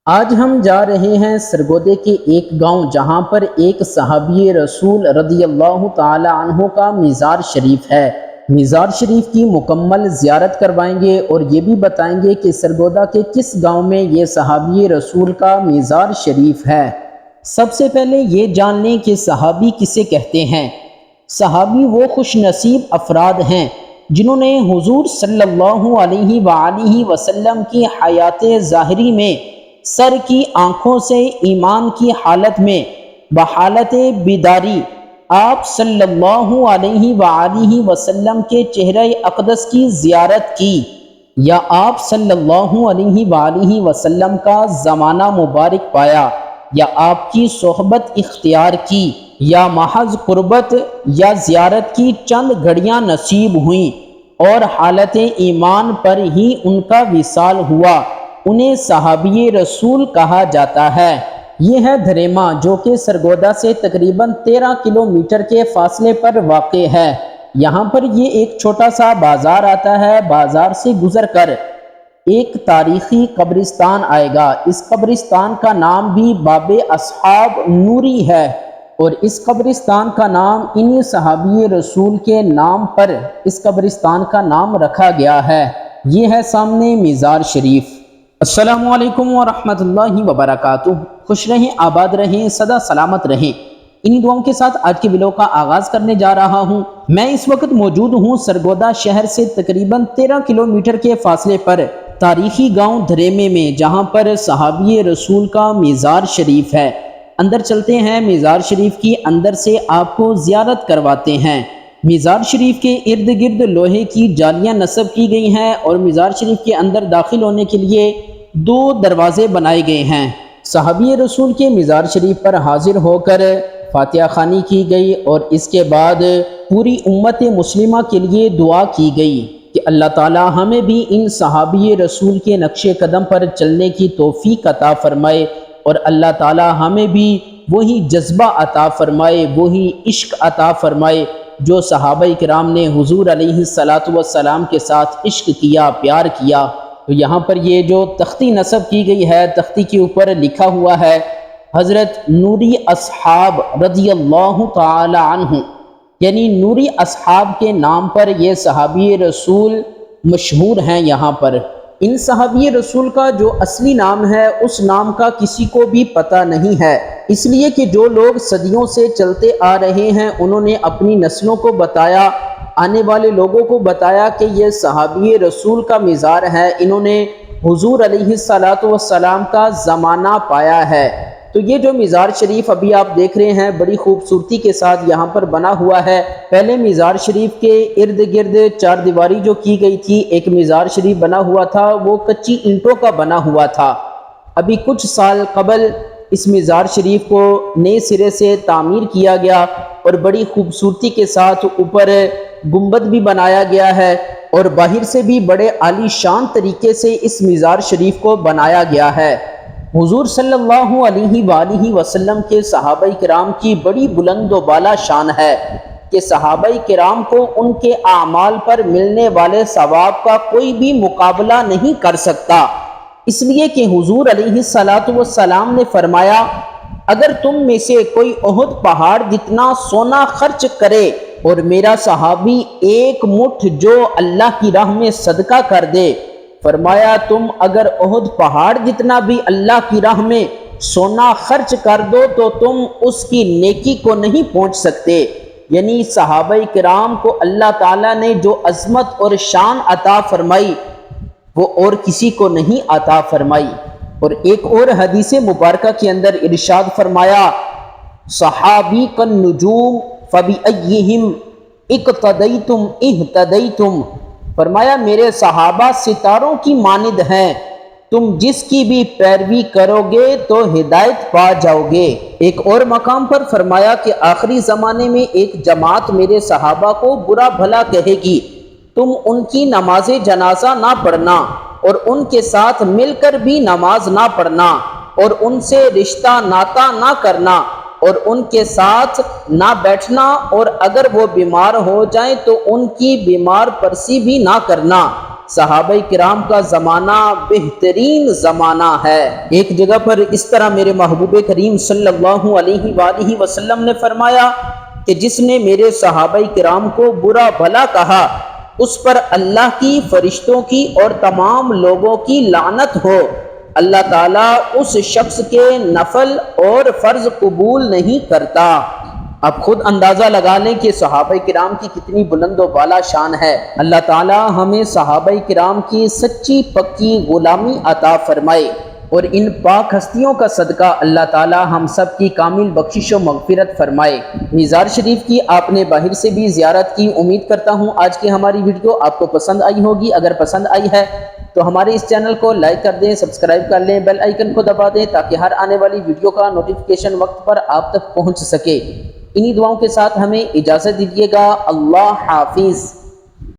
آج ہم جا رہے ہیں سرگودے کے ایک گاؤں جہاں پر ایک صحابی رسول رضی اللہ تعالی عنہ کا مزار شریف ہے۔ مزار شریف کی مکمل زیارت کروائیں گے اور یہ بھی بتائیں گے کہ سرگودہ کے کس گاؤں میں یہ صحابی رسول کا مزار شریف ہے۔ سب سے پہلے یہ جان لیں کہ صحابی کسے کہتے ہیں۔ صحابی وہ خوش نصیب افراد ہیں جنہوں نے حضور صلی اللہ علیہ وآلہ وسلم کی حیات ظاہری میں سر کی آنکھوں سے ایمان کی حالت میں بحالت بیداری آپ صلی اللہ علیہ وآلہ وسلم کے چہرہ اقدس کی زیارت کی، یا آپ صلی اللہ علیہ وآلہ وسلم کا زمانہ مبارک پایا، یا آپ کی صحبت اختیار کی، یا محض قربت یا زیارت کی چند گھڑیاں نصیب ہوئیں اور حالت ایمان پر ہی ان کا وصال ہوا، انہیں صحابی رسول کہا جاتا ہے۔ یہ ہے دھریما جو کہ سرگودہ سے تقریباً 13 کلومیٹر کے فاصلے پر واقع ہے۔ یہاں پر یہ ایک چھوٹا سا بازار آتا ہے۔ بازار سے گزر کر ایک تاریخی قبرستان آئے گا۔ اس قبرستان کا نام بھی باب اصحاب نوری ہے اور اس قبرستان کا نام انہی صحابی رسول کے نام پر اس قبرستان کا نام رکھا گیا ہے۔ یہ ہے سامنے مزار شریف۔ السلام علیکم ورحمۃ اللہ وبرکاتہ۔ خوش رہیں، آباد رہیں، سدا سلامت رہیں۔ انہی دعاؤں کے ساتھ آج کے ویڈیو کا آغاز کرنے جا رہا ہوں۔ میں اس وقت موجود ہوں سرگودہ شہر سے تقریباً 13 کلومیٹر کے فاصلے پر تاریخی گاؤں دھریمے میں، جہاں پر صحابی رسول کا مزار شریف ہے۔ اندر چلتے ہیں، مزار شریف کی اندر سے آپ کو زیارت کرواتے ہیں۔ مزار شریف کے ارد گرد لوہے کی جالیاں نصب کی گئی ہیں اور مزار شریف کے اندر داخل ہونے کے لیے 2 دروازے بنائے گئے ہیں۔ صحابی رسول کے مزار شریف پر حاضر ہو کر فاتحہ خوانی کی گئی اور اس کے بعد پوری امت مسلمہ کے لیے دعا کی گئی کہ اللہ تعالی ہمیں بھی ان صحابی رسول کے نقش قدم پر چلنے کی توفیق عطا فرمائے اور اللہ تعالی ہمیں بھی وہی جذبہ عطا فرمائے، وہی عشق عطا فرمائے جو صحابہ کرام نے حضور علیہ السلام کے ساتھ عشق کیا، پیار کیا۔ تو یہاں پر یہ جو تختی نصب کی گئی ہے، تختی کے اوپر لکھا ہوا ہے حضرت نوری اصحاب رضی اللہ تعالی عنہ، یعنی نوری اصحاب کے نام پر یہ صحابی رسول مشہور ہیں۔ یہاں پر ان صحابی رسول کا جو اصلی نام ہے اس نام کا کسی کو بھی پتہ نہیں ہے، اس لیے کہ جو لوگ صدیوں سے چلتے آ رہے ہیں انہوں نے اپنی نسلوں کو بتایا، آنے والے لوگوں کو بتایا کہ یہ صحابی رسول کا مزار ہے، انہوں نے حضور علیہ السلام کا زمانہ پایا ہے۔ تو یہ جو مزار شریف ابھی آپ دیکھ رہے ہیں بڑی خوبصورتی کے ساتھ یہاں پر بنا ہوا ہے۔ پہلے مزار شریف کے ارد گرد 4 دیواری جو کی گئی تھی، ایک مزار شریف بنا ہوا تھا وہ کچی اینٹوں کا بنا ہوا تھا۔ ابھی کچھ سال قبل اس مزار شریف کو نئے سرے سے تعمیر کیا گیا اور بڑی خوبصورتی کے ساتھ اوپر گنبد بھی بنایا گیا ہے اور باہر سے بھی بڑے عالی شان طریقے سے اس مزار شریف کو بنایا گیا ہے۔ حضور صلی اللہ علیہ وآلہ وسلم کے صحابہ کرام کی بڑی بلند و بالا شان ہے کہ صحابہ کرام کو ان کے اعمال پر ملنے والے ثواب کا کوئی بھی مقابلہ نہیں کر سکتا، اس لیے کہ حضور علیہ السلام نے فرمایا اگر تم میں سے کوئی احد پہاڑ جتنا سونا خرچ کرے اور میرا صحابی 1 مٹھ جو اللہ کی راہ میں صدقہ کر دے، فرمایا تم اگر احد پہاڑ جتنا بھی اللہ کی راہ میں سونا خرچ کر دو تو تم اس کی نیکی کو نہیں پہنچ سکتے۔ یعنی صحابہ کرام کو اللہ تعالیٰ نے جو عظمت اور شان عطا فرمائی وہ اور کسی کو نہیں عطا فرمائی۔ اور ایک اور حدیث مبارکہ کے اندر ارشاد فرمایا صحابی کالنجوم فبأیہم اقتدیتم اہتدیتم، فرمایا میرے صحابہ ستاروں کی مانند ہیں، تم جس کی بھی پیروی کرو گے تو ہدایت پا جاؤ گے۔ ایک اور مقام پر فرمایا کہ آخری زمانے میں ایک جماعت میرے صحابہ کو برا بھلا کہے گی، تم ان کی نماز جنازہ نہ پڑھنا اور ان کے ساتھ مل کر بھی نماز نہ پڑھنا اور ان سے رشتہ ناتا نہ کرنا اور ان کے ساتھ نہ بیٹھنا اور اگر وہ بیمار ہو جائیں تو ان کی بیمار پرسی بھی نہ کرنا۔ صحابہ کرام کا زمانہ بہترین زمانہ ہے۔ ایک جگہ پر اس طرح میرے محبوب کریم صلی اللہ علیہ وآلہ وسلم نے فرمایا کہ جس نے میرے صحابہ کرام کو برا بھلا کہا اس پر اللہ کی، فرشتوں کی اور تمام لوگوں کی لعنت ہو۔ اللہ تعالیٰ اس شخص کے نفل اور فرض قبول نہیں کرتا۔ اب خود اندازہ لگا لیں کہ صحابہ کرام کی کتنی بلند و بالا شان ہے۔ اللہ تعالیٰ ہمیں صحابہ کرام کی سچی پکی غلامی عطا فرمائے، اور ان پاک ہستیوں کا صدقہ اللہ تعالیٰ ہم سب کی کامل بخشش و مغفرت فرمائے۔ مزار شریف کی آپ نے باہر سے بھی زیارت کی، امید کرتا ہوں آج کی ہماری ویڈیو آپ کو پسند آئی ہوگی۔ اگر پسند آئی ہے تو ہمارے اس چینل کو لائک کر دیں، سبسکرائب کر لیں، بیل آئیکن کو دبا دیں تاکہ ہر آنے والی ویڈیو کا نوٹیفیکیشن وقت پر آپ تک پہنچ سکے۔ انہی دعاؤں کے ساتھ ہمیں اجازت دیجیے گا۔ اللہ حافظ۔